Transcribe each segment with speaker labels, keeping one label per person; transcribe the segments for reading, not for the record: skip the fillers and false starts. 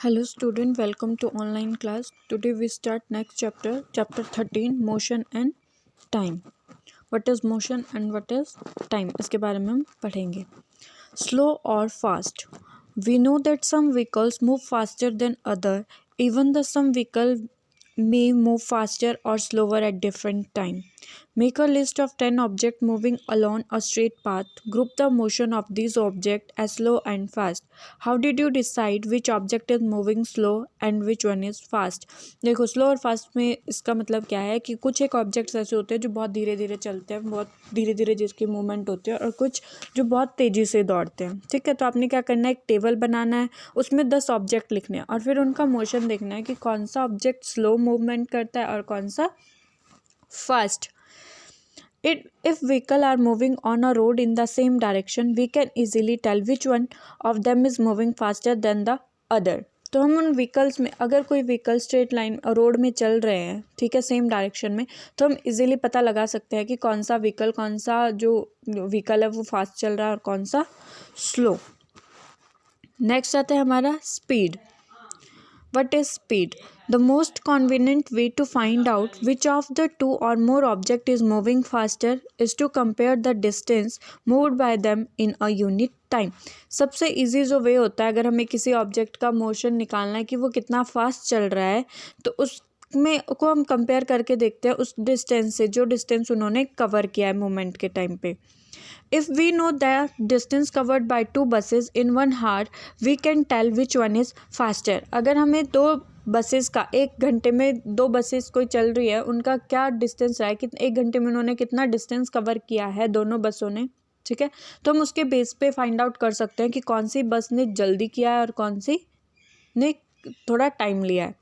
Speaker 1: Hello student, welcome to online class. Today we start next chapter, chapter 13, motion and time. What is motion and what is time? इसके बारे में हम पढ़ेंगे. Slow or fast. We know that some vehicles move faster than other. Even the some vehicle may move faster or slower at different time. Make a list of 10 objects moving along a straight path. Group the motion of these objects as slow and fast. How did you decide which object is moving slow and which one is fast? देखो slow और fast में इसका मतलब क्या है कि कुछ एक ऑब्जेक्ट्स ऐसे होते हैं जो बहुत धीरे धीरे चलते हैं, बहुत धीरे धीरे जिसकी मूवमेंट होती है, और कुछ जो बहुत तेज़ी से दौड़ते हैं. ठीक है, तो आपने क्या करना है, एक टेबल बनाना है, उसमें 10 ऑब्जेक्ट लिखने हैं और फिर उनका मोशन देखना है कि कौन सा ऑब्जेक्ट स्लो मूवमेंट करता है और कौन सा fast. If vehicle are moving on a road in the same direction, we can easily tell which one of them is moving faster than the other. तो हम उन व्हीकल्स में, अगर कोई व्हीकल स्ट्रेट लाइन रोड में चल रहे हैं, ठीक है, सेम डायरेक्शन में, तो हम इजीली पता लगा सकते हैं कि कौन सा व्हीकल, कौन सा जो व्हीकल है वो फास्ट चल रहा है और कौन सा स्लो. नेक्स्ट आता है हमारा speed. What is speed? The most convenient way to find out which of the two or more object is moving faster is to compare the distance moved by them in a unit time. सबसे easy जो वे होता है, अगर हमें किसी object का motion निकालना है कि वो कितना फास्ट चल रहा है, तो उसमें को हम कंपेयर करके देखते हैं उस डिस्टेंस से, जो डिस्टेंस उन्होंने कवर किया है मोमेंट के टाइम पे. If we know the distance covered by 2 buses in 1 hour, we can tell which one is faster. अगर हमें 2 बसेस का, 1 घंटे में 2 बसेस कोई चल रही है, उनका क्या डिस्टेंस रहा है, कि 1 घंटे में उन्होंने कितना डिस्टेंस कवर किया है दोनों बसों ने, ठीक है, तो हम उसके बेस पे फाइंड आउट कर सकते हैं कि कौन सी बस ने जल्दी किया है और कौन सी ने थोड़ा टाइम लिया है.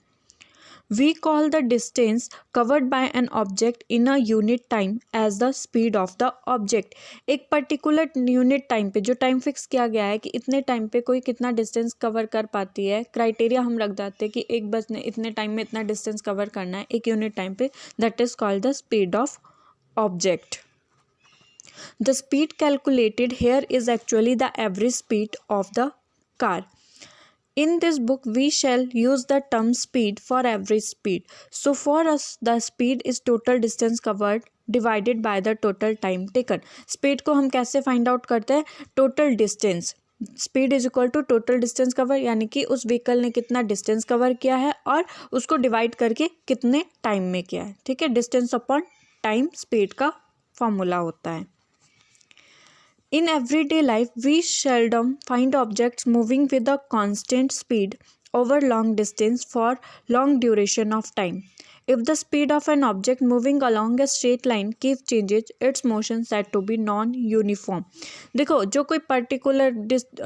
Speaker 1: We call the distance covered by an object in a unit time as the speed of the object. एक पर्टिकुलर यूनिट टाइम पे, जो टाइम फिक्स किया गया है कि इतने टाइम पे कोई कितना डिस्टेंस कवर कर पाती है, क्राइटेरिया हम रख देते हैं कि एक बस ने इतने टाइम में इतना डिस्टेंस कवर करना है एक यूनिट टाइम पे. That is called the speed of object. The speed calculated here is actually the average speed of the car. In this book, we shall use the term speed for average speed. So for us, the speed is total distance covered divided by the total time taken. Speed को हम कैसे find out करते हैं? Total distance. Speed is equal to total distance cover, यानी कि उस vehicle ने कितना डिस्टेंस कवर किया है और उसको डिवाइड करके कितने टाइम में किया है. ठीक है, डिस्टेंस अपॉन टाइम स्पीड का फॉर्मूला होता है. In everyday life, we seldom find objects moving with a constant speed over long distance for long duration of time. If the speed of an object moving along a straight line keeps changes, its motion said to be non-uniform. देखो, जो कोई particular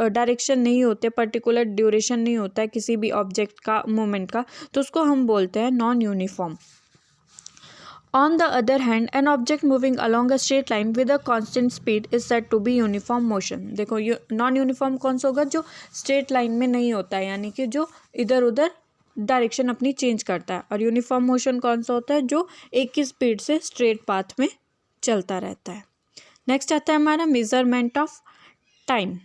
Speaker 1: direction नहीं होते, particular duration नहीं होता है किसी भी ऑब्जेक्ट का मूवमेंट का, तो उसको हम बोलते हैं non uniform. On the other hand, an object moving along a straight line with a constant speed is said to be uniform motion. देखो, नॉन यूनिफॉर्म कौन सा होगा? जो स्ट्रेट लाइन में नहीं होता है, यानी कि जो इधर उधर डायरेक्शन अपनी चेंज करता है. और यूनिफॉर्म मोशन कौन सा होता है? जो एक ही स्पीड से स्ट्रेट पाथ में चलता रहता है. नेक्स्ट आता है हमारा measurement of time.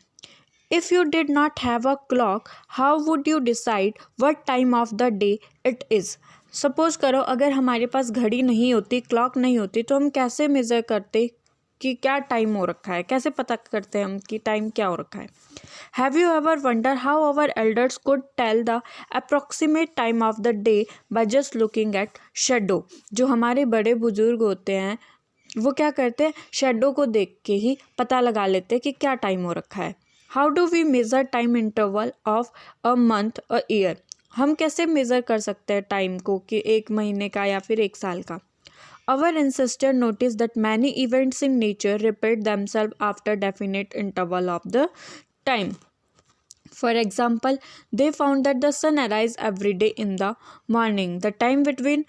Speaker 1: If you did not have a clock, how would you decide what time of the day it is? Suppose करो, अगर हमारे पास घड़ी नहीं होती, क्लॉक नहीं होती, तो हम कैसे मेज़र करते कि क्या टाइम हो रखा है? कैसे पता करते हैं हम कि टाइम क्या हो रखा है? Have you ever wonder how our elders could tell the approximate time of the day by just looking at shadow. जो हमारे बड़े बुजुर्ग होते हैं वो क्या करते हैं? शेडो को देख के ही पता लगा लेते हैं कि क्या टाइम हो रखा है. How do we measure time interval of a month a year. हम कैसे मेज़र कर सकते हैं टाइम को कि 1 महीने का या फिर 1 साल का? Our ancestor noticed that many events in nature repeat themselves after definite interval of the time. For example, they found that the sun arises every day in the morning. The time between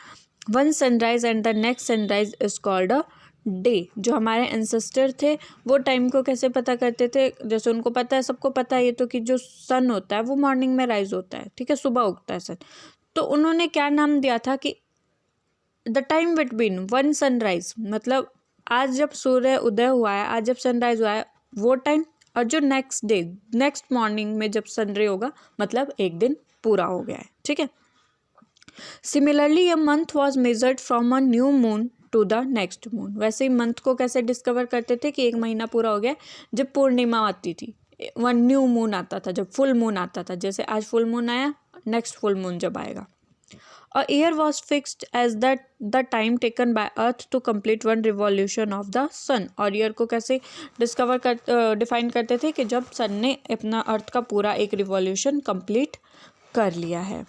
Speaker 1: one sunrise and the next sunrise is called a day. जो हमारे ancestor थे वो time को कैसे पता करते थे? जैसे उनको पता है, सबको पता है ये तो, कि जो सन होता है वो मॉर्निंग में राइज होता है, ठीक है, सुबह उगता है सन. तो उन्होंने क्या नाम दिया था कि the time between one sunrise, मतलब आज जब सूर्य उदय हुआ है, आज जब सनराइज हुआ है वो टाइम, और जो नेक्स्ट मॉर्निंग में जब सनरे होगा मतलब एक दिन पूरा हो गया है, ठीक है। Similarly a month was measured from a new moon to the next moon. वैसे ही मंथ को कैसे डिस्कवर करते थे कि एक महीना पूरा हो गया जब पूर्णिमा आती थी, वन न्यू मून आता था, जब फुल मून आता था, जैसे आज फुल मून आया, नेक्स्ट फुल मून जब आएगा। A year was fixed as that the time taken by Earth to complete one revolution of the sun। और ईयर को कैसे डिफाइन करते थे कि जब सन ने अपना अर्थ का पूरा एक रिवॉल्यूशन कंप्लीट कर लिया है।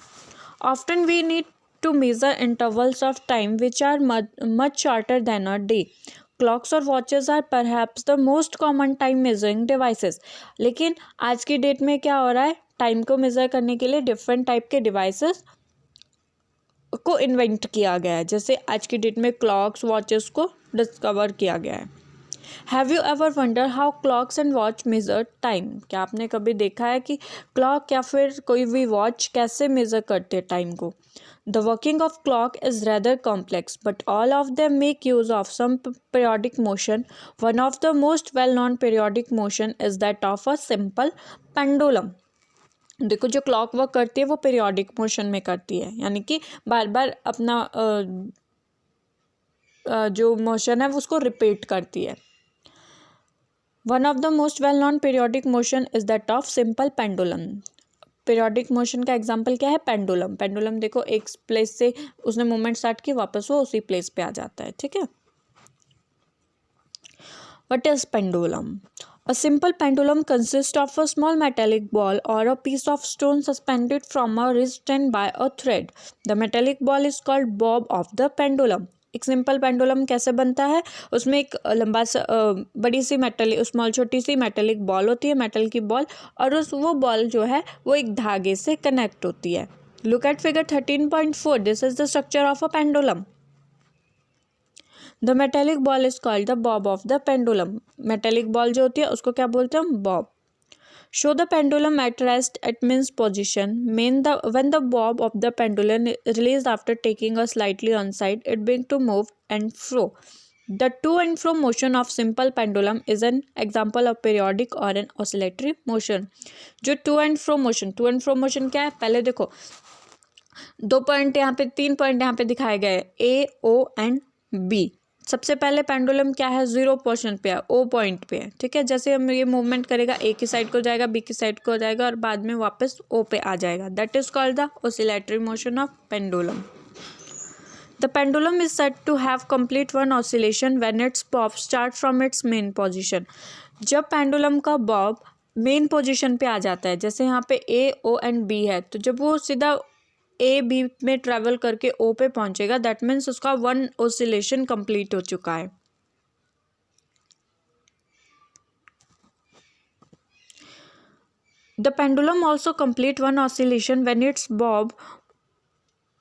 Speaker 1: Often we need to measure intervals of time which are much shorter than a day। Clocks और watches are perhaps the most common time measuring devices। लेकिन आज की डेट में क्या हो रहा है, टाइम को मेज़र करने के लिए डिफरेंट टाइप के डिवाइसेस को इन्वेंट किया गया है, जैसे आज की डेट में क्लॉक्स वॉचेस को डिस्कवर किया गया है। Have you ever wonder how clocks and watch measure time. क्या आपने कभी देखा है कि क्लॉक या फिर कोई भी वॉच कैसे मेज़र करते हैं टाइम को। The working of clock is rather complex but all of them make use of some periodic motion. One of the most well known periodic motion is that of a simple pendulum. देखो जो clock work करती है वो periodic motion में करती है, यानी कि बार बार अपना जो मोशन है उसको रिपीट करती है। One of the most well known periodic motion is that of simple pendulum. Periodic motion का एग्जांपल क्या है, पेंडुलम। पेंडुलम देखो एक प्लेस से उसने मूवमेंट स्टार्ट की, वापस वो उसी प्लेस पे आ जाता है, ठीक है। What is pendulum? A simple pendulum consists of a small metallic ball or a piece of stone suspended from a wrist and by a thread. The metallic ball is called bob of the pendulum। एक simple pendulum कैसे बनता है, उसमें एक लंबा सा बड़ी C small छोटी सी मेटेलिक बॉल होती है, मेटल की बॉल, और वो बॉल जो है वो एक धागे से कनेक्ट होती है। Look at figure 13.4। This is the structure of a pendulum. The metallic ball is called the Bob of the pendulum. Metallic ball जो होती है उसको क्या बोलते हैं हम, Bob. Show the pendulum at rest at means position. when the bob of the pendulum released after taking a slightly on side, it begins to move and fro। The to and fro motion of simple pendulum is an example of periodic or an oscillatory motion। जो to and fro motion क्या है, पहले देखो दो point यहाँ पे, तीन point यहाँ पे दिखाए गए, ए ओ एंड बी। सबसे पहले पेंडुलम क्या है, जीरो पोजीशन पे है, ओ पॉइंट पे है, ठीक है। जैसे हम ये मूवमेंट करेगा, ए की साइड को जाएगा, बी की साइड को जाएगा और बाद में वापस ओ पे आ जाएगा। That is called the oscillatory motion of pendulum. The pendulum is said to have complete one oscillation when its bob start from its mean position. जब पेंडुलम का बॉब मेन पोजीशन पे आ जाता है, जैसे यहाँ पे ए ओ एंड बी है, तो जब वो सीधा ए बी में ट्रैवल करके ओ पे पहुंचेगा, दैट मीन्स उसका वन ऑसिलेशन कंप्लीट हो चुका है। The pendulum also complete one oscillation when its Bob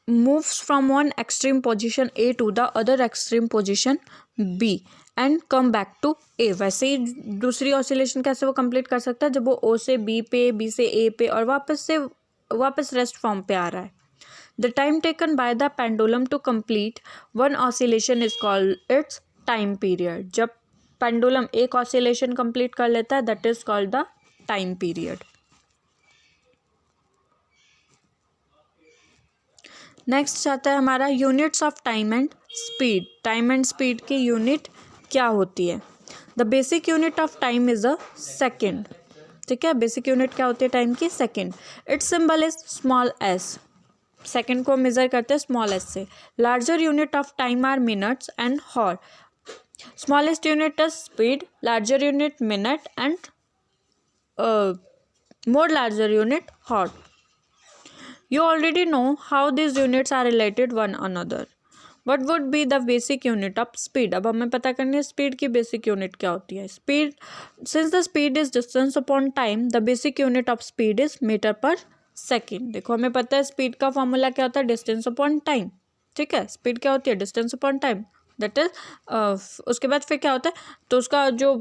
Speaker 1: moves from one extreme position A to the other extreme position B and come back to A। वैसे ही दूसरी oscillation कैसे वो complete कर सकता है, जब वो O से B पे, B से A पे और वापस रेस्ट फॉर्म पे आ रहा है। The time taken by the pendulum to complete one oscillation is called its time period। जब पेंडुलम एक ऑसिलेशन कंप्लीट कर लेता है, that is called the time period। Next आता है हमारा units of time and speed. Time and speed की unit क्या होती है। The basic unit of time is a second, ठीक है। बेसिक यूनिट क्या होती है टाइम की, second. Its symbol is small s. Second को मेजर करते हैं स्मॉल एस से। Larger unit of time are minutes and hour. Smallest unit is speed, larger unit minute and more larger unit hot। You already know how these units are related one another। What would be the basic unit of speed? अब हमें पता करनी है speed की basic unit क्या होती है। Speed, since the speed is distance upon time, the basic unit of speed is meter per second। देखो हमें पता है स्पीड का फॉर्मूला क्या होता है, डिस्टेंस अपॉन टाइम, ठीक है। स्पीड क्या होती है, distance upon time, that is उसके बाद फिर क्या होता है, तो उसका जो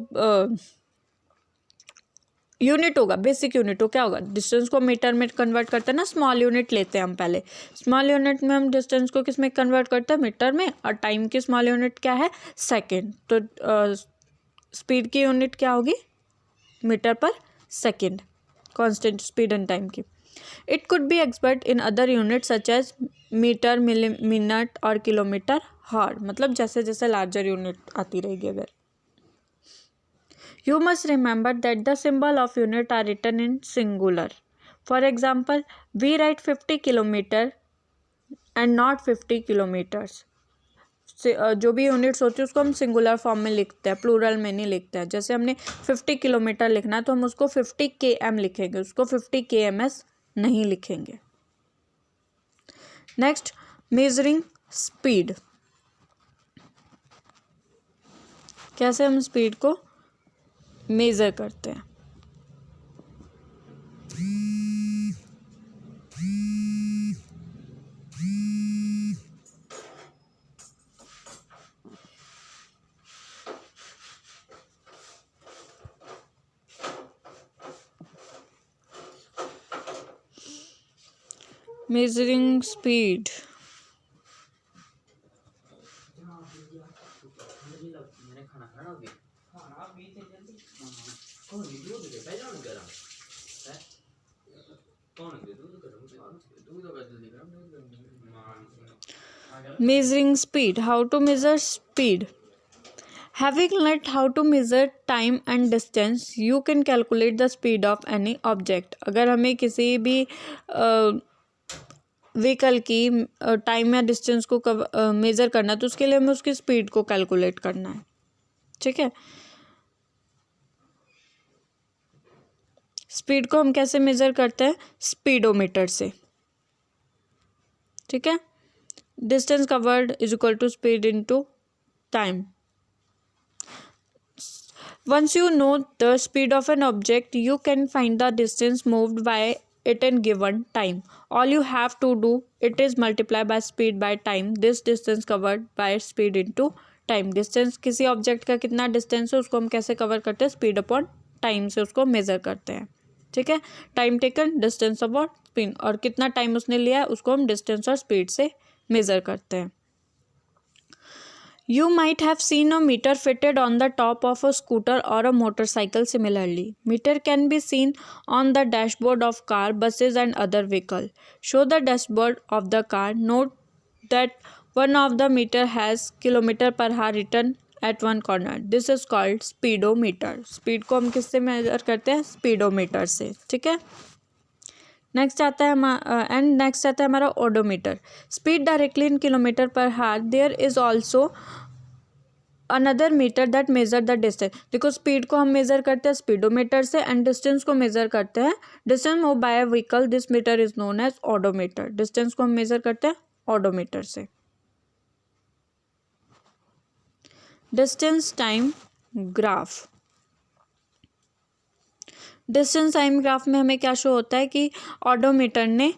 Speaker 1: यूनिट होगा, बेसिक यूनिट हो क्या होगा, डिस्टेंस को मीटर में कन्वर्ट करते हैं ना, स्मॉल यूनिट लेते हैं हम पहले। स्मॉल यूनिट में हम डिस्टेंस को किस में कन्वर्ट करते हैं, मीटर में, और टाइम की स्मॉल यूनिट क्या है, सेकेंड। तो स्पीड की यूनिट क्या होगी, metre per second, constant speed and time की. It could be expressed in other unit such as metre, minute और किलोमीटर हार. मतलब जैसे जैसे लार्जर यूनिट आती रहेगी. अगर you must remember that the symbol of unit are written in singular. For example, we write 50 kilometer and not 50 kilometers. जो भी units होती है उसको हम सिंगुलर फॉर्म में लिखते हैं, प्लूरल में नहीं लिखते हैं. जैसे हमने 50 किलोमीटर लिखना है तो हम उसको 50 km लिखेंगे, उसको 50 kms नहीं लिखेंगे. Next, measuring speed. कैसे हम स्पीड को मेज़र करते हैं. Measuring speed. Measuring speed. How to measure speed? Having learned how to measure time and distance, you can calculate the speed of any object. अगर हमें किसी भी व्हीकल की टाइम या डिस्टेंस को मेज़र करना है तो उसके लिए हमें उसकी स्पीड को कैलकुलेट करना है. ठीक है. स्पीड को हम कैसे मेज़र करते हैं? स्पीडोमीटर से. ठीक है. Distance covered is equal to speed into time. Once you know the speed of an object, you can find the distance moved by it in given time. All you have to do it is multiply by speed by time. This distance covered by speed into time. Distance किसी object का कितना distance है उसको हम कैसे cover करते हैं? Speed upon time से उसको मेज़र करते हैं. ठीक है. Time taken, distance upon speed, और कितना टाइम उसने लिया है उसको हम डिस्टेंस और स्पीड से मेज़र करते हैं. You might have seen a meter fitted on the top of a scooter or a motorcycle. Similarly, meter can be seen on the dashboard of car, buses and other vehicle. Show the dashboard of the car. Note that one of the meter has kilometer per hour written at one corner. This is called speedometer. Speed को हम किससे major करते हैं? Speedometer से. ठीक है. Next आता है नेक्स्ट आता है हमारा odometer. Speed directly in kilometre per hour. There is also another meter that measure the distance. देखो, स्पीड को हम मेजर करते हैं स्पीडोमीटर से एंड डिस्टेंस को मेजर करते हैं distance move by a vehicle. This meter is known as odometer. Distance को हम मेजर करते हैं ओडोमीटर से. Distance time graph. Distance time graph में हमें क्या शो होता है कि ऑडोमीटर ने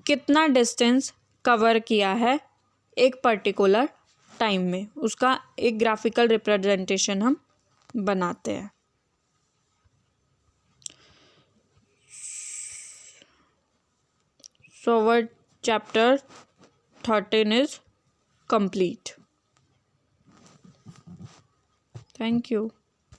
Speaker 1: कितना डिस्टेंस कवर किया है एक पर्टिकुलर टाइम में, उसका एक ग्राफिकल रिप्रेजेंटेशन हम बनाते हैं. So our chapter 13 is complete. Thank you.